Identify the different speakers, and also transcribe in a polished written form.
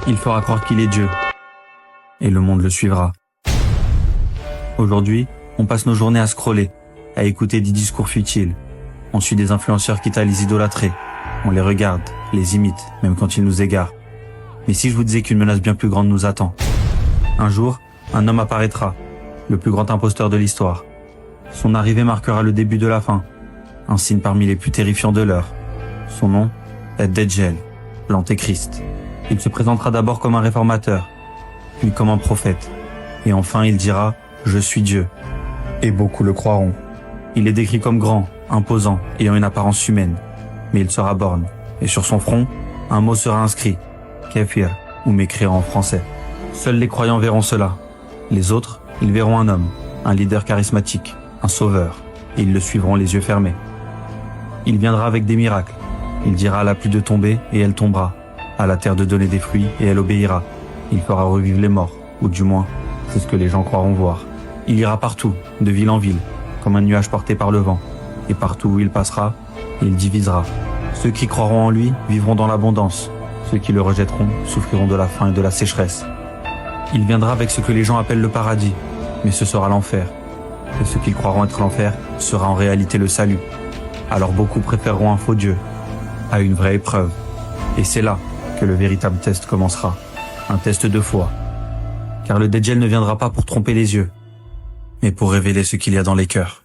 Speaker 1: Il fera croire qu'il est Dieu. Et le monde le suivra. Aujourd'hui, on passe nos journées à scroller, à écouter des discours futiles. On suit des influenceurs quitte à les idolâtrer. On les regarde, les imite, même quand ils nous égarent. Mais si je vous disais qu'une menace bien plus grande nous attend? Un jour, un homme apparaîtra, le plus grand imposteur de l'histoire. Son arrivée marquera le début de la fin, un signe parmi les plus terrifiants de l'heure. Son nom est Dajjal, l'Antéchrist. Il se présentera d'abord comme un réformateur, puis comme un prophète. Et enfin il dira « Je suis Dieu ». Et beaucoup le croiront. Il est décrit comme grand, imposant, ayant une apparence humaine. Mais il sera borgne, et sur son front, un mot sera inscrit, Kafir, ou mécréant en français. Seuls les croyants verront cela. Les autres, ils verront un homme, un leader charismatique, un sauveur, et ils le suivront les yeux fermés. Il viendra avec des miracles. Il dira à la pluie de tomber, et elle tombera. À la terre de donner des fruits, et elle obéira. Il fera revivre les morts, ou du moins, c'est ce que les gens croiront voir. Il ira partout, de ville en ville, comme un nuage porté par le vent. Et partout où il passera, il divisera. Ceux qui croiront en lui vivront dans l'abondance. Ceux qui le rejetteront souffriront de la faim et de la sécheresse. Il viendra avec ce que les gens appellent le paradis, mais ce sera l'enfer. Et ce qu'ils croiront être l'enfer sera en réalité le salut. Alors beaucoup préféreront un faux Dieu à une vraie épreuve. Et c'est là que le véritable test commencera. Un test de foi. Car le Dajjal ne viendra pas pour tromper les yeux, mais pour révéler ce qu'il y a dans les cœurs.